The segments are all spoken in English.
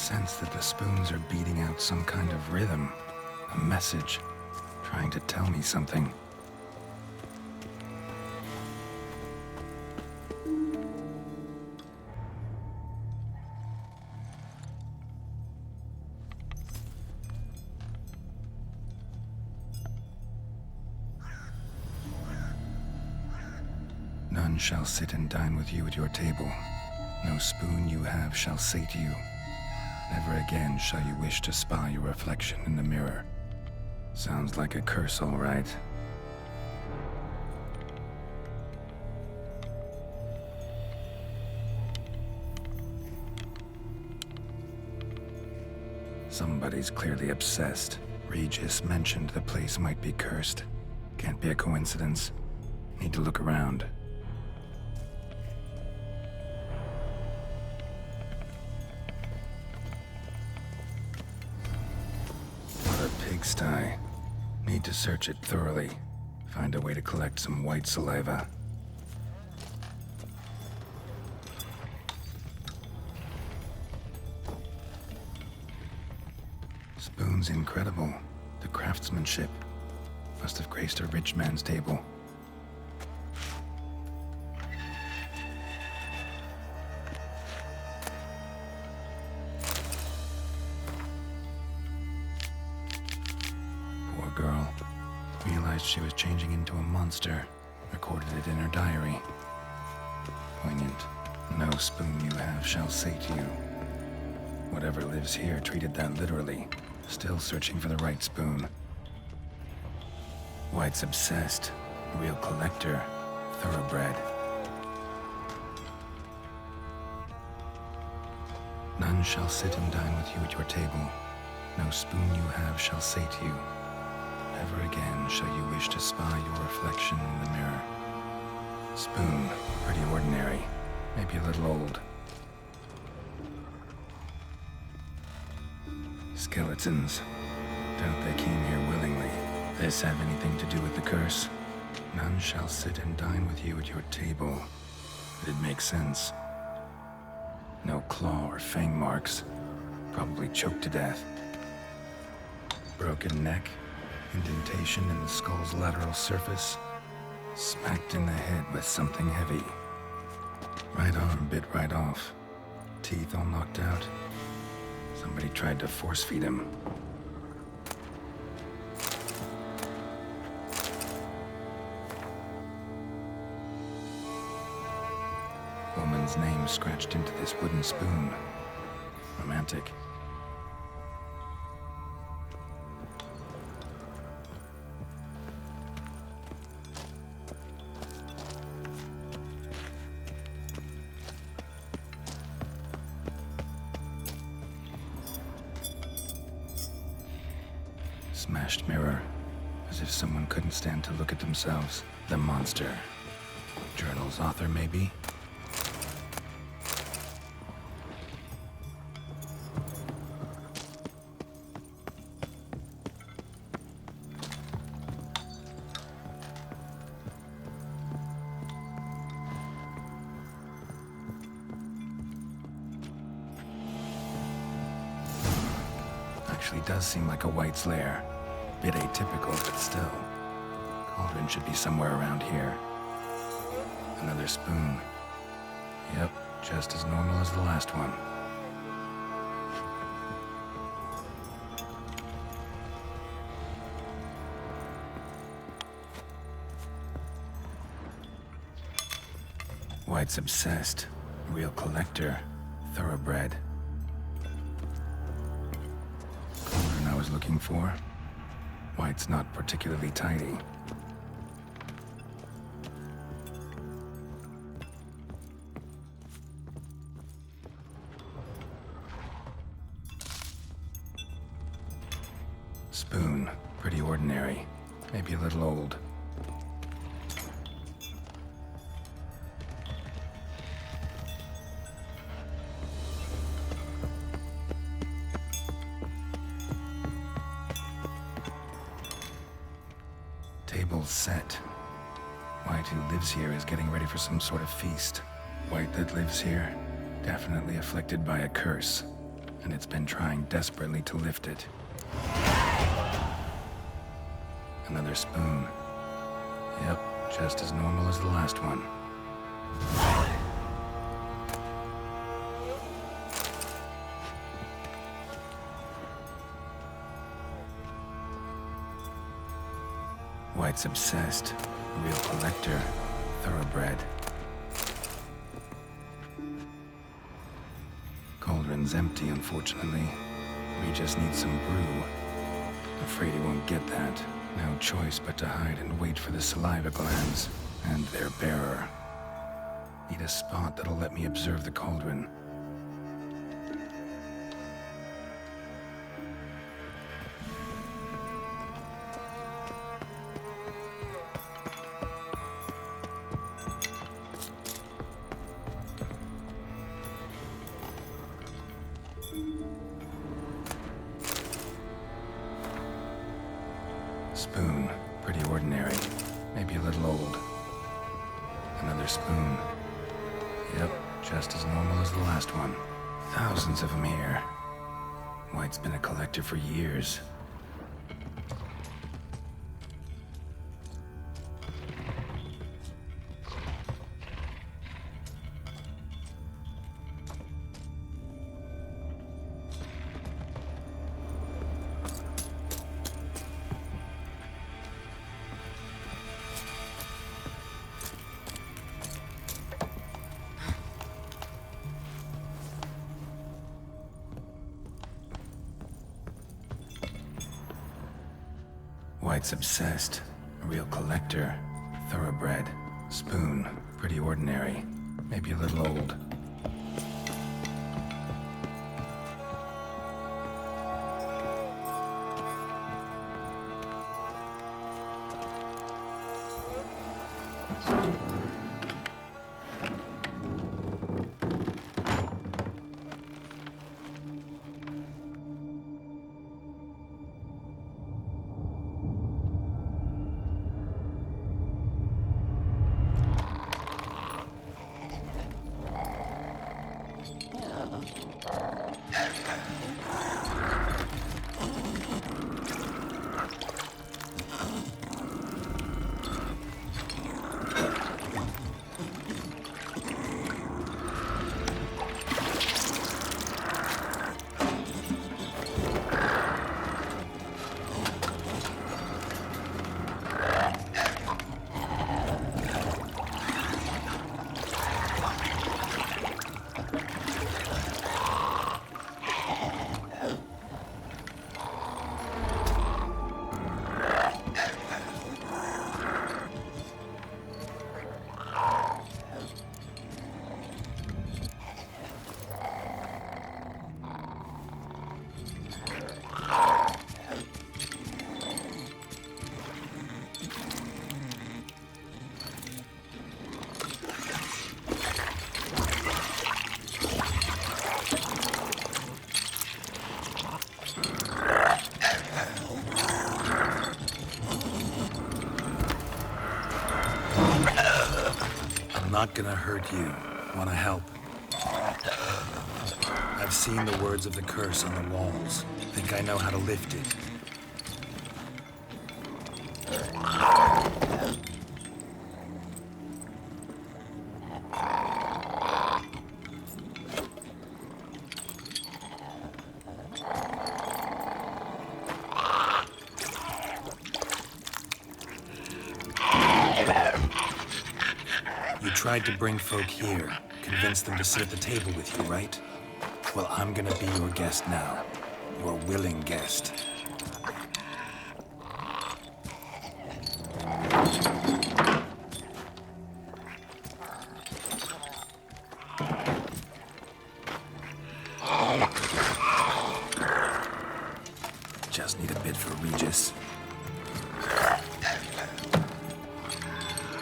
sense that the spoons are beating out some kind of rhythm, a message, trying to tell me something. None shall sit and dine with you at your table. No spoon you have shall sate you. Never again shall you wish to spy your reflection in the mirror. Sounds like a curse, all right. Somebody's clearly obsessed. Regis mentioned the place might be cursed. Can't be a coincidence. Need to look around. What a pigsty. Need to search it thoroughly. Find a way to collect some white saliva. Spoon's incredible. The craftsmanship. Must have graced a rich man's table. Poor girl. Realized she was changing into a monster. Recorded it in her diary. Poignant. No spoon you have shall sate you. Whatever lives here treated that literally. Still searching for the right spoon. Wight's obsessed. Real collector. Thoroughbred. None shall sit and dine with you at your table. No spoon you have shall sate you. Never again shall you wish to spy your reflection in the mirror. Spoon. Pretty ordinary. Maybe a little old. Skeletons. Doubt they came here willingly. This have anything to do with the curse? None shall sit and dine with you at your table. It'd make sense. No claw or fang marks. Probably choked to death. Broken neck. Indentation in the skull's lateral surface. Smacked in the head with something heavy. Right arm bit right off. Teeth all knocked out. Somebody tried to force feed him. Woman's name scratched into this wooden spoon. Romantic. Smashed mirror. As if someone couldn't stand to look at themselves. The monster. Journal's author, maybe? Actually does seem like a Wight's lair. Bit atypical, but still. Cauldron should be somewhere around here. Another spoon. Yep, just as normal as the last one. Wight's obsessed. Real collector. Thoroughbred. Cauldron I was looking for. Wight's not particularly tidy. Spoon. Pretty ordinary. Maybe a little old. Table's set. Wight, who lives here, is getting ready for some sort of feast. Wight that lives here, definitely afflicted by a curse. and it's been trying desperately to lift it. Another spoon. Yep, just as normal as the last one. Wight's obsessed. A real collector. Thoroughbred. Cauldron's empty, unfortunately. We just need some brew. Afraid he won't get that. No choice but to hide and wait for the saliva glands and their bearer. Need a spot that'll let me observe the cauldron. Spoon, pretty ordinary, maybe a little old. Another spoon. Yep, just as normal as the last one. Thousands of them here. Wight's been a collector for years. Wight's obsessed. A real collector. Thoroughbred. Spoon. Pretty ordinary. Maybe a little old. Not gonna hurt you. Wanna help? I've seen the words of the curse on the walls. Think I know how to lift it. You tried to bring folk here, convince them to sit at the table with you, right? Well, I'm gonna be your guest now. Your willing guest. Just need a bit for Regis.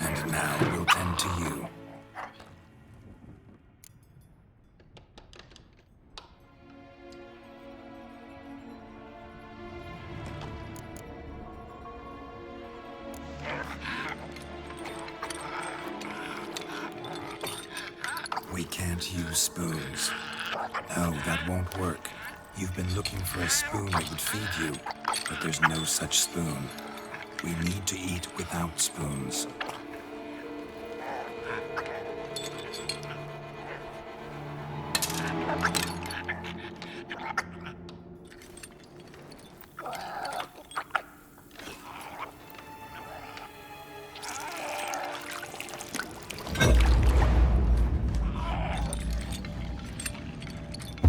And now we'll tend to you. We can't use spoons. No, that won't work. You've been looking for a spoon that would feed you, but there's no such spoon. We need to eat without spoons.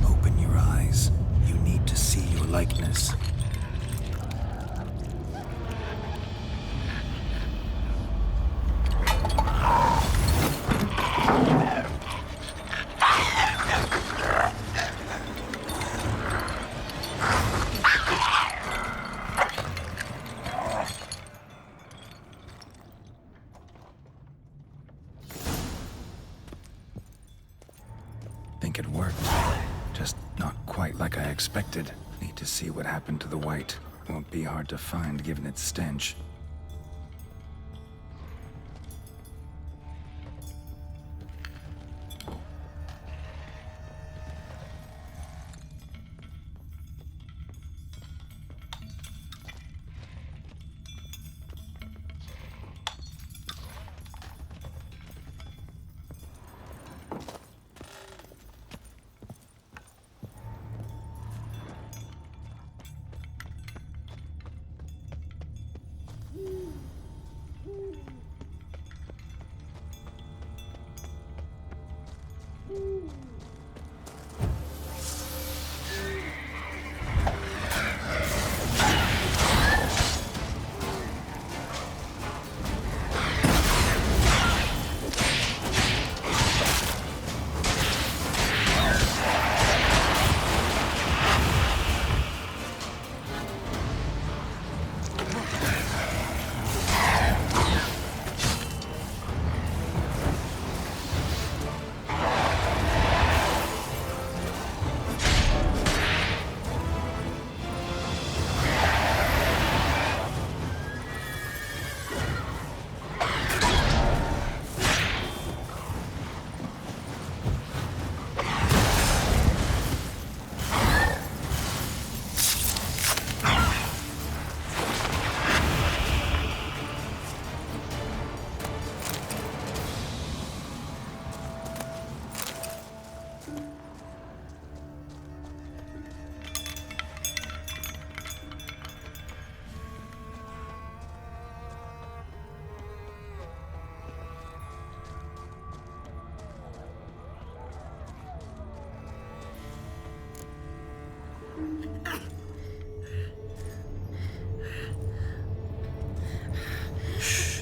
Open your eyes. You need to see your likeness. Think it worked. Just not quite like I expected. Need to see what happened to the Wight. Won't be hard to find given its stench.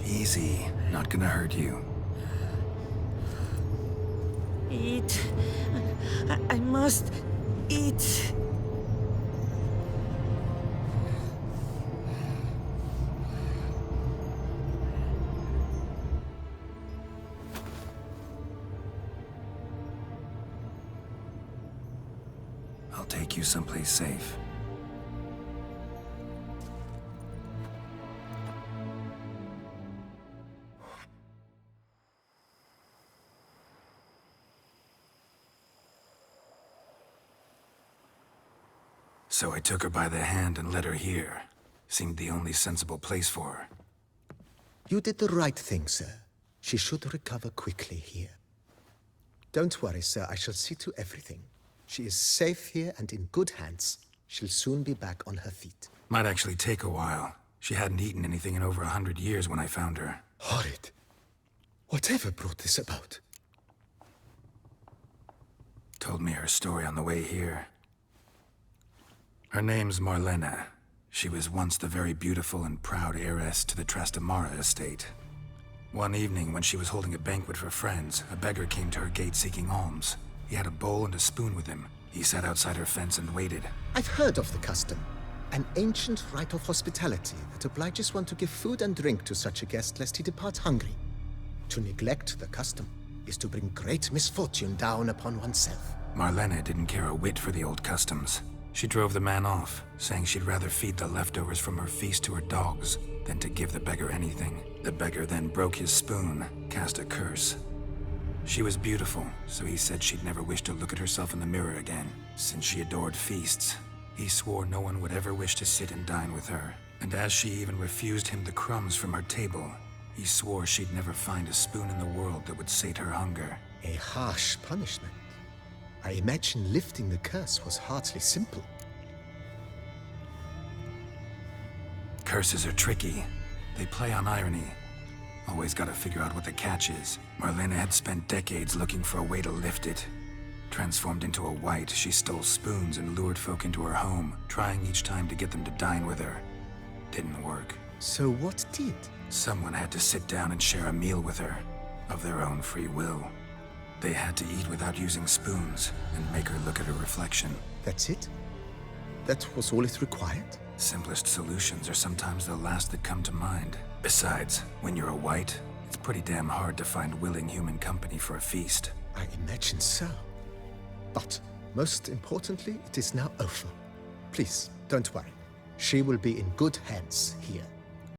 Easy. Not gonna hurt you. Eat. I must eat. I'll take you someplace safe. So I took her by the hand and led her here. Seemed the only sensible place for her. You did the right thing, sir. She should recover quickly here. Don't worry, sir. I shall see to everything. She is safe here and in good hands. She'll soon be back on her feet. Might actually take a while. She hadn't eaten anything in over 100 years when I found her. Horrid. Whatever brought this about? Told me her story on the way here. Her name's Marlena. She was once the very beautiful and proud heiress to the Trastamara estate. One evening, when she was holding a banquet for friends, a beggar came to her gate seeking alms. He had a bowl and a spoon with him. He sat outside her fence and waited. I've heard of the custom. An ancient rite of hospitality that obliges one to give food and drink to such a guest lest he depart hungry. To neglect the custom is to bring great misfortune down upon oneself. Marlena didn't care a whit for the old customs. She drove the man off, saying she'd rather feed the leftovers from her feast to her dogs than to give the beggar anything. The beggar then broke his spoon, cast a curse. She was beautiful, so he said she'd never wish to look at herself in the mirror again. Since she adored feasts, he swore no one would ever wish to sit and dine with her. And as she even refused him the crumbs from her table, he swore she'd never find a spoon in the world that would sate her hunger. A harsh punishment. I imagine lifting the curse was hardly simple. Curses are tricky. They play on irony. Always gotta figure out what the catch is. Marlena had spent decades looking for a way to lift it. Transformed into a Wight, she stole spoons and lured folk into her home, trying each time to get them to dine with her. Didn't work. So what did? Someone had to sit down and share a meal with her, of their own free will. They had to eat without using spoons, and make her look at her reflection. That's it? That was all it required? Simplest solutions are sometimes the last that come to mind. Besides, when you're a Wight, it's pretty damn hard to find willing human company for a feast. I imagine so. But, most importantly, it is now over. Please, don't worry. She will be in good hands here.